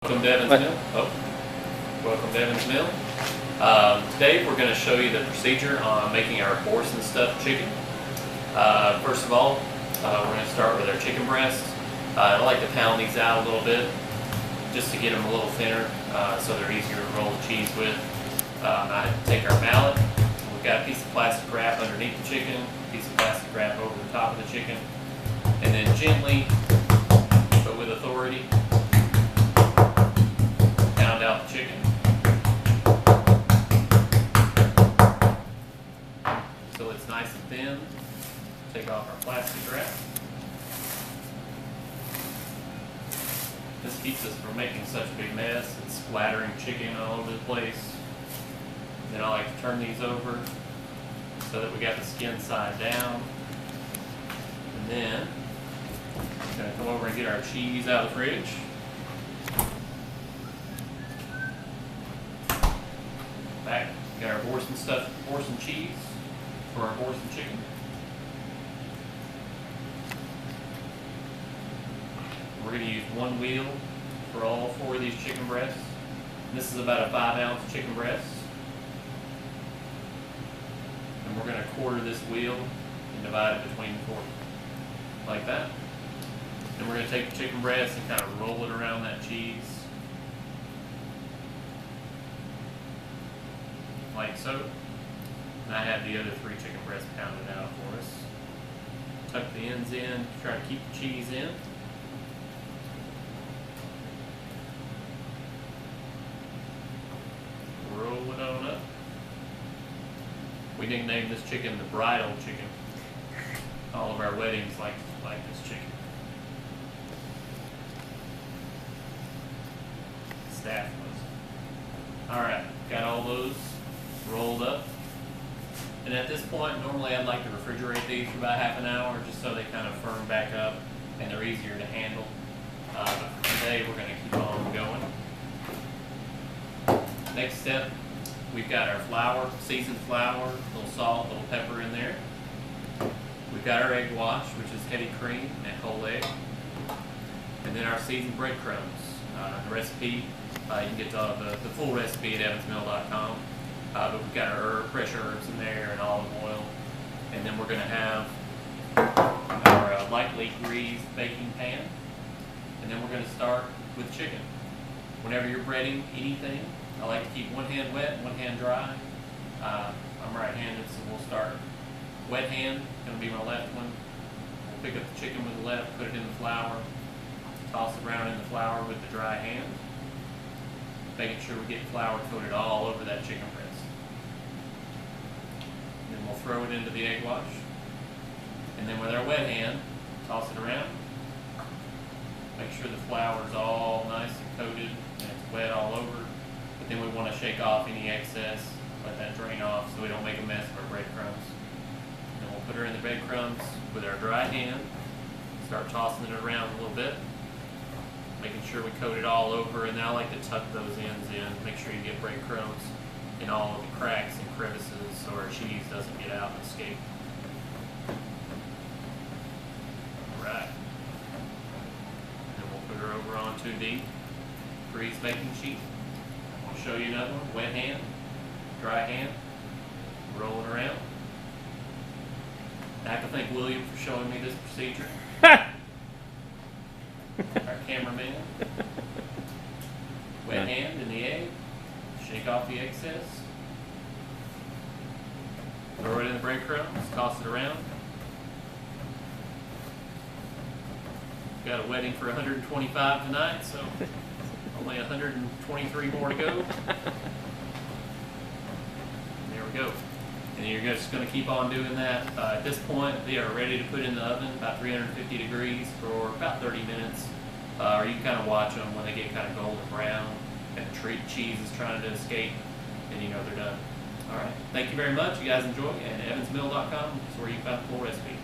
Welcome to Evins Mill. Welcome to Evins Mill. Today we're going to show you the procedure on making our Boursin stuffed chicken. First of all, we're going to start with our chicken breasts. I like to pound these out a little bit just to get them a little thinner so they're easier to roll the cheese with. I take our mallet. We've got a piece of plastic wrap underneath the chicken, a piece of plastic wrap over the top of the chicken, and then gently, but with authority, pound out the chicken so it's nice and thin. Take off our plastic wrap. This keeps us from making such a big mess and splattering chicken all over the place. Then I like to turn these over so that we got the skin side down. And then I'm going to come over and get our cheese out of the fridge. Back, got our Boursin stuffed Boursin cheese for our Boursin chicken. We're going to use one wheel for all four of these chicken breasts. This is about a 5-ounce chicken breast. And we're going to quarter this wheel and divide it between four, like that. Then we're going to take the chicken breast and kind of roll it around that cheese, like so. And I have the other 3 chicken breasts pounded out for us. Tuck the ends in, try to keep the cheese in. Roll it on up. We nicknamed this chicken the bridal chicken. All of our weddings like this chicken. Staff was. Alright, got all those rolled up. And at this point, normally I'd like to refrigerate these for about half an hour just so they kind of firm back up and they're easier to handle. But for today, we're going to keep on going. Next step, we've got our flour, seasoned flour, a little salt, a little pepper in there. We've got our egg wash, which is heavy cream and whole egg. And then our seasoned breadcrumbs. The recipe, you can get the full recipe at evinsmill.com. But we've got our fresh herbs in there and olive oil. And then we're going to have our lightly greased baking pan. And then we're going to start with chicken. Whenever you're breading anything, I like to keep one hand wet and one hand dry. I'm right-handed, so we'll start wet hand, going to be my left one. We'll pick up the chicken with the left, put it in the flour, toss it around in the flour with the dry hand, making sure we get flour coated all over that chicken breast. Then we'll throw it into the egg wash, and then with our wet hand, toss it around. Make sure the flour is all nice and coated and it's wet all over. But then we want to shake off any excess, let that drain off so we don't make a mess of our breadcrumbs. Then we'll put her in the breadcrumbs with our dry hand, start tossing it around a little bit, making sure we coat it all over. And then I like to tuck those ends in, make sure you get breadcrumbs in all of the cracks and crevices so our cheese doesn't get out and escape. Alright. Then we'll put her over onto the greased baking sheet. I'll show you another one. Wet hand, dry hand, roll it around. I have to thank William for showing me this procedure. Our cameraman. Wet hand in the egg. Shake off the excess. Throw it in the breadcrumbs. Toss it around. Got a wedding for 125 tonight, so only 123 more to go. There we go. And you're just going to keep on doing that. At this point, they are ready to put in the oven, about 350 degrees for about 30 minutes. Or you can kind of watch them when they get kind of golden brown and the cheese is trying to escape, and you know they're done. All right. Thank you very much. You guys enjoy. And evinsmill.com is where you can find the full recipe.